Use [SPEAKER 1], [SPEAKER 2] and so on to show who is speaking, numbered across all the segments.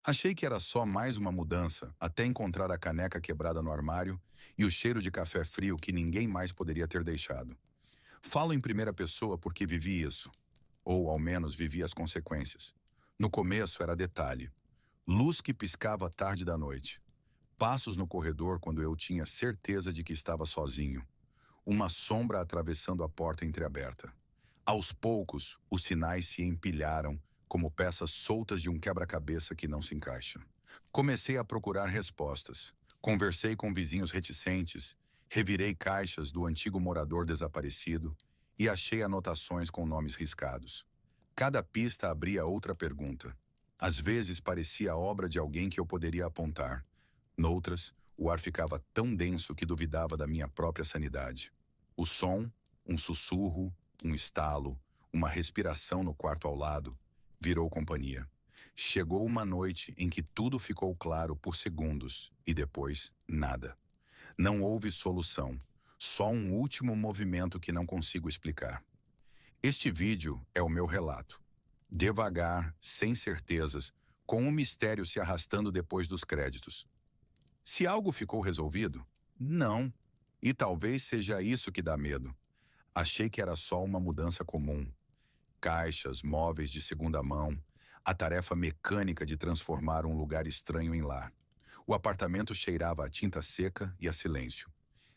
[SPEAKER 1] Achei que era só mais uma mudança, até encontrar a caneca quebrada no armário e o cheiro de café frio que ninguém mais poderia ter deixado. Falo em primeira pessoa porque vivi isso, ou ao menos vivi as consequências. No começo era detalhe: luz que piscava tarde da noite, passos no corredor quando eu tinha certeza de que estava sozinho, uma sombra atravessando a porta entreaberta. Aos poucos, os sinais se empilharam como peças soltas de um quebra-cabeça que não se encaixa. Comecei a procurar respostas. Conversei com vizinhos reticentes, revirei caixas do antigo morador desaparecido e achei anotações com nomes riscados. Cada pista abria outra pergunta. Às vezes parecia a obra de alguém que eu poderia apontar. Noutras, o ar ficava tão denso que duvidava da minha própria sanidade. O som, um sussurro, um estalo, uma respiração no quarto ao lado, virou companhia. Chegou uma noite em que tudo ficou claro por segundos e depois nada. Não houve solução, só um último movimento que não consigo explicar. Este vídeo é o meu relato. Devagar, sem certezas, com um mistério se arrastando depois dos créditos. Se algo ficou resolvido? Não. E talvez seja isso que dá medo. Achei que era só uma mudança comum. Caixas, móveis de segunda mão, a tarefa mecânica de transformar um lugar estranho em lar. O apartamento cheirava a tinta seca e a silêncio.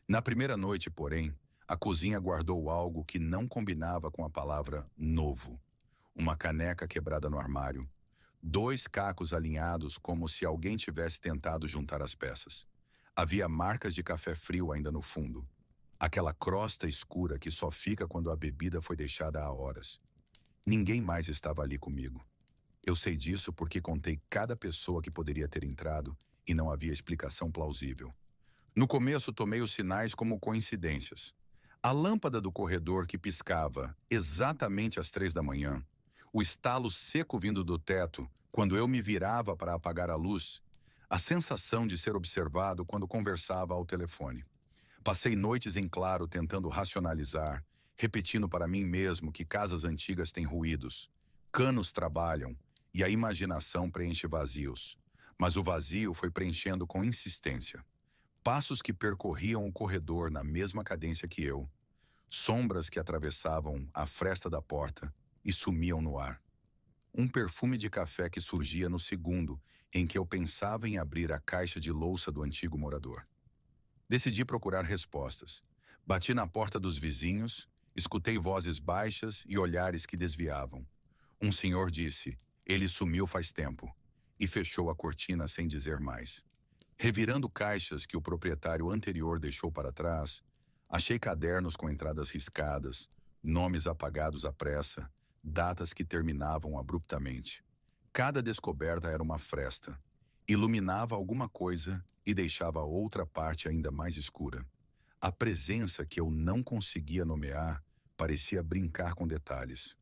[SPEAKER 1] Na primeira noite, porém, a cozinha guardou algo que não combinava com a palavra novo. Uma caneca quebrada no armário. Dois cacos alinhados como se alguém tivesse tentado juntar as peças. Havia marcas de café frio ainda no fundo. Aquela crosta escura que só fica quando a bebida foi deixada há horas. Ninguém mais estava ali comigo. Eu sei disso porque contei cada pessoa que poderia ter entrado e não havia explicação plausível. No começo tomei os sinais como coincidências. A lâmpada do corredor que piscava exatamente às 3 da manhã, o estalo seco vindo do teto quando eu me virava para apagar a luz, a sensação de ser observado quando conversava ao telefone. Passei noites em claro tentando racionalizar, repetindo para mim mesmo que casas antigas têm ruídos, canos trabalham e a imaginação preenche vazios. Mas o vazio foi preenchendo com insistência. Passos que percorriam o corredor na mesma cadência que eu, sombras que atravessavam a fresta da porta e sumiam no ar. Um perfume de café que surgia no segundo em que eu pensava em abrir a caixa de louça do antigo morador. Decidi procurar respostas. Bati na porta dos vizinhos, escutei vozes baixas e olhares que desviavam. Um senhor disse: "Ele sumiu faz tempo", e fechou a cortina sem dizer mais. Revirando caixas que o proprietário anterior deixou para trás, achei cadernos com entradas riscadas, nomes apagados à pressa, datas que terminavam abruptamente. Cada descoberta era uma fresta. Iluminava alguma coisa e deixava a outra parte ainda mais escura. A presença que eu não conseguia nomear parecia brincar com detalhes.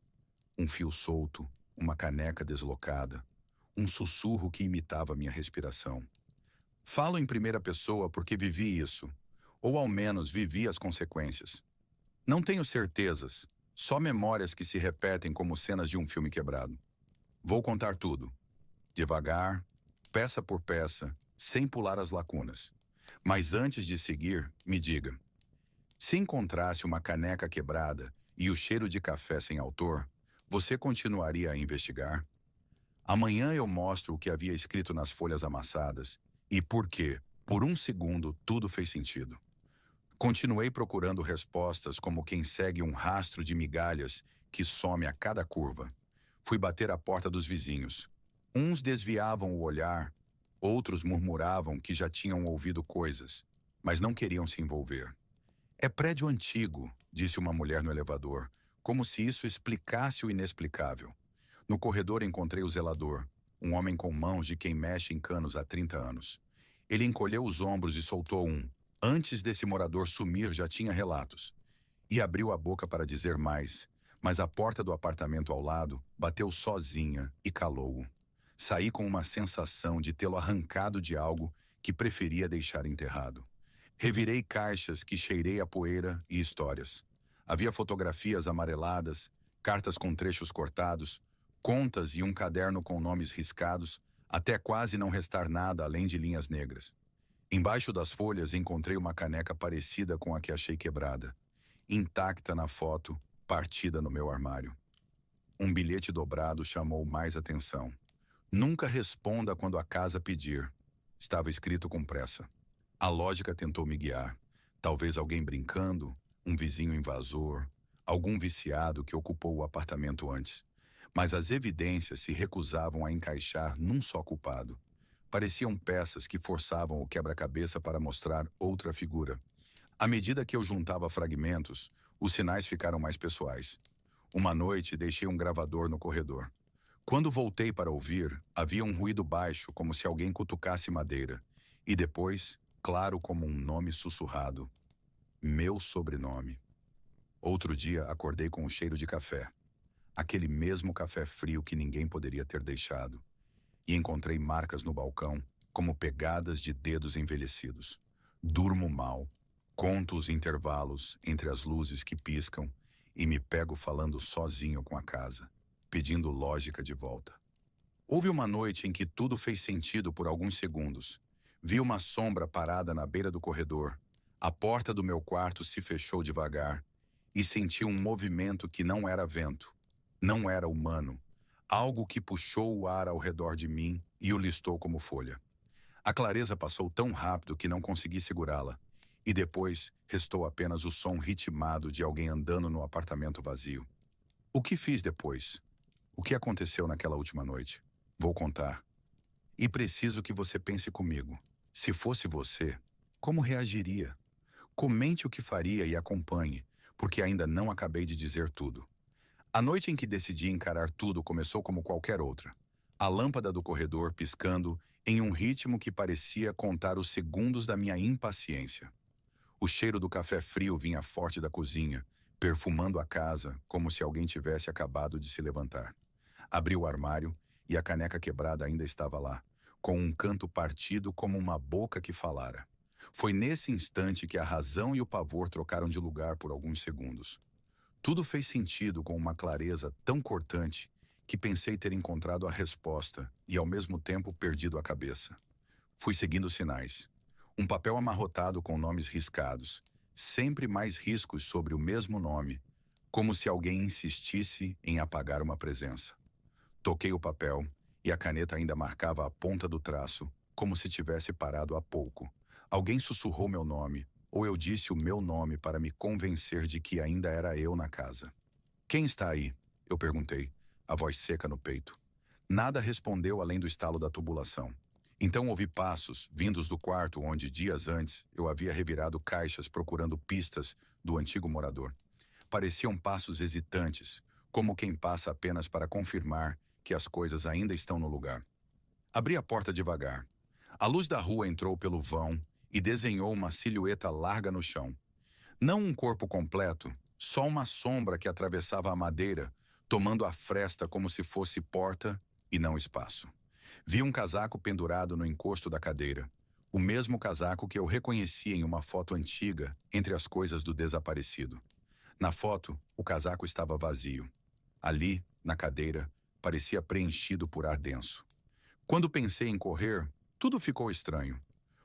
[SPEAKER 1] Um fio solto, uma caneca deslocada, um sussurro que imitava minha respiração. Falo em primeira pessoa porque vivi isso, ou ao menos vivi as consequências. Não tenho certezas, só memórias que se repetem como cenas de um filme quebrado. Vou contar tudo, devagar, peça por peça, sem pular as lacunas. Mas antes de seguir, me diga: se encontrasse uma caneca quebrada e o cheiro de café sem autor, você continuaria a investigar? Amanhã eu mostro o que havia escrito nas folhas amassadas e por que, por um segundo, tudo fez sentido. Continuei procurando respostas como quem segue um rastro de migalhas que some a cada curva. Fui bater à porta dos vizinhos. Uns desviavam o olhar, outros murmuravam que já tinham ouvido coisas, mas não queriam se envolver. "É prédio antigo", disse uma mulher no elevador, como se isso explicasse o inexplicável. No corredor encontrei o zelador, um homem com mãos de quem mexe em canos há 30 anos. Ele encolheu os ombros e soltou um: "Antes desse morador sumir já tinha relatos." E abriu a boca para dizer mais, mas a porta do apartamento ao lado bateu sozinha e calou-o. Saí com uma sensação de tê-lo arrancado de algo que preferia deixar enterrado. Revirei caixas que cheirei a poeira e histórias. Havia fotografias amareladas, cartas com trechos cortados, contas e um caderno com nomes riscados, até quase não restar nada além de linhas negras. Embaixo das folhas encontrei uma caneca parecida com a que achei quebrada, intacta na foto, partida no meu armário. Um bilhete dobrado chamou mais atenção. Nunca responda quando a casa pedir. Estava escrito com pressa. A lógica tentou me guiar. Talvez alguém brincando, um vizinho invasor, algum viciado que ocupou o apartamento antes. Mas as evidências se recusavam a encaixar num só culpado. Pareciam peças que forçavam o quebra-cabeça para mostrar outra figura. À medida que eu juntava fragmentos, os sinais ficaram mais pessoais. Uma noite deixei um gravador no corredor. Quando voltei para ouvir, havia um ruído baixo, como se alguém cutucasse madeira. E depois, claro como um nome sussurrado. Meu sobrenome. Outro dia, acordei com o cheiro de café. Aquele mesmo café frio que ninguém poderia ter deixado. E encontrei marcas no balcão, como pegadas de dedos envelhecidos. Durmo mal. Conto os intervalos entre as luzes que piscam e me pego falando sozinho com a casa, pedindo lógica de volta. Houve uma noite em que tudo fez sentido por alguns segundos. Vi uma sombra parada na beira do corredor. A porta do meu quarto se fechou devagar e senti um movimento que não era vento, não era humano, algo que puxou o ar ao redor de mim e o listou como folha. A clareza passou tão rápido que não consegui segurá-la, e depois restou apenas o som ritmado de alguém andando no apartamento vazio. O que fiz depois? O que aconteceu naquela última noite? Vou contar. E preciso que você pense comigo. Se fosse você, como reagiria? Comente o que faria e acompanhe, porque ainda não acabei de dizer tudo. A noite em que decidi encarar tudo começou como qualquer outra. A lâmpada do corredor piscando em um ritmo que parecia contar os segundos da minha impaciência. O cheiro do café frio vinha forte da cozinha, perfumando a casa como se alguém tivesse acabado de se levantar. Abri o armário e a caneca quebrada ainda estava lá, com um canto partido como uma boca que falara. Foi nesse instante que a razão e o pavor trocaram de lugar por alguns segundos. Tudo fez sentido com uma clareza tão cortante que pensei ter encontrado a resposta e, ao mesmo tempo, perdido a cabeça. Fui seguindo os sinais. Um papel amarrotado com nomes riscados, sempre mais riscos sobre o mesmo nome, como se alguém insistisse em apagar uma presença. Toquei o papel e a caneta ainda marcava a ponta do traço, como se tivesse parado há pouco. Alguém sussurrou meu nome, ou eu disse o meu nome para me convencer de que ainda era eu na casa. Quem está aí? Eu perguntei, a voz seca no peito. Nada respondeu além do estalo da tubulação. Então ouvi passos, vindos do quarto onde, dias antes, eu havia revirado caixas procurando pistas do antigo morador. Pareciam passos hesitantes, como quem passa apenas para confirmar que as coisas ainda estão no lugar. Abri a porta devagar. A luz da rua entrou pelo vão e desenhou uma silhueta larga no chão. Não um corpo completo, só uma sombra que atravessava a madeira, tomando a fresta como se fosse porta e não espaço. Vi um casaco pendurado no encosto da cadeira, o mesmo casaco que eu reconheci em uma foto antiga entre as coisas do desaparecido. Na foto, o casaco estava vazio. Ali, na cadeira, parecia preenchido por ar denso. Quando pensei em correr, tudo ficou estranho.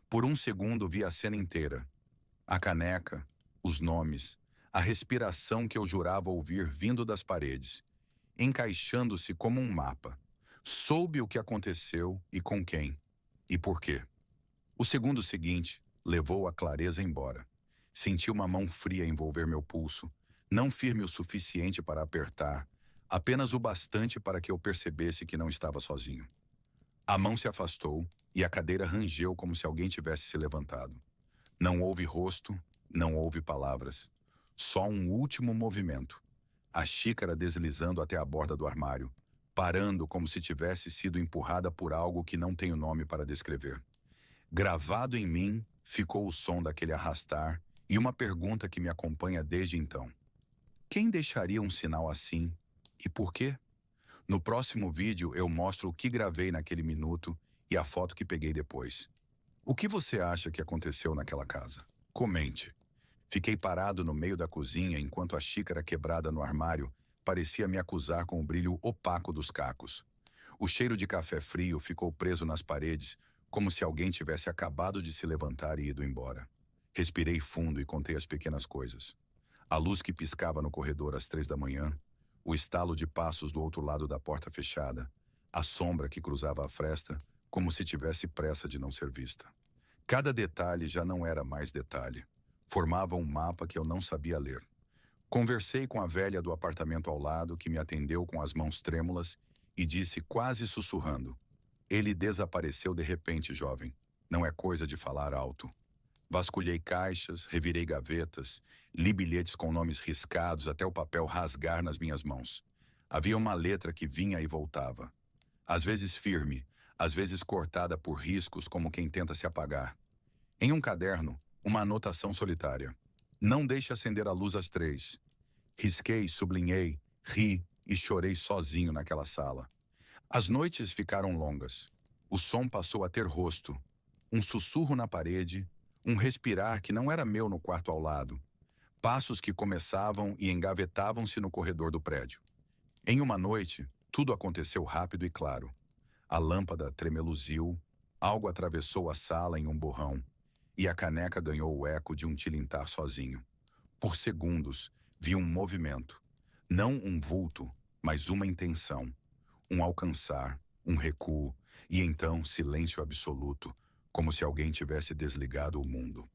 [SPEAKER 1] Por um segundo vi a cena inteira. A caneca, os nomes, a respiração que eu jurava ouvir vindo das paredes, encaixando-se como um mapa. Soube o que aconteceu e com quem, e por quê. O segundo seguinte levou a clareza embora. Senti uma mão fria envolver meu pulso, não firme o suficiente para apertar, apenas o bastante para que eu percebesse que não estava sozinho. A mão se afastou e a cadeira rangeu como se alguém tivesse se levantado. Não houve rosto, não houve palavras. Só um último movimento. A xícara deslizando até a borda do armário, parando como se tivesse sido empurrada por algo que não tenho nome para descrever. Gravado em mim ficou o som daquele arrastar e uma pergunta que me acompanha desde então. Quem deixaria um sinal assim e por quê? No próximo vídeo eu mostro o que gravei naquele minuto e a foto que peguei depois. O que você acha que aconteceu naquela casa? Comente. Fiquei parado no meio da cozinha enquanto a xícara quebrada no armário parecia me acusar com o brilho opaco dos cacos. O cheiro de café frio ficou preso nas paredes, como se alguém tivesse acabado de se levantar e ido embora. Respirei fundo e contei as pequenas coisas. A luz que piscava no corredor às 3 da manhã, o estalo de passos do outro lado da porta fechada, a sombra que cruzava a fresta, como se tivesse pressa de não ser vista. Cada detalhe já não era mais detalhe. Formava um mapa que eu não sabia ler. Conversei com a velha do apartamento ao lado, que me atendeu com as mãos trêmulas e disse quase sussurrando: "Ele desapareceu de repente, jovem. Não é coisa de falar alto." Vasculhei caixas, revirei gavetas, li bilhetes com nomes riscados até o papel rasgar nas minhas mãos. Havia uma letra que vinha e voltava. Às vezes firme, às vezes cortada por riscos como quem tenta se apagar. Em um caderno, uma anotação solitária: "Não deixe acender a luz às 3." Risquei, sublinhei, ri e chorei sozinho naquela sala. As noites ficaram longas. O som passou a ter rosto. Um sussurro na parede, um respirar que não era meu no quarto ao lado. Passos que começavam e engavetavam-se no corredor do prédio. Em uma noite, tudo aconteceu rápido e claro. A lâmpada tremeluziu, algo atravessou a sala em um borrão, e a caneca ganhou o eco de um tilintar sozinho. Por segundos, vi um movimento. Não um vulto, mas uma intenção. Um alcançar, um recuo, e então silêncio absoluto, como se alguém tivesse desligado o mundo.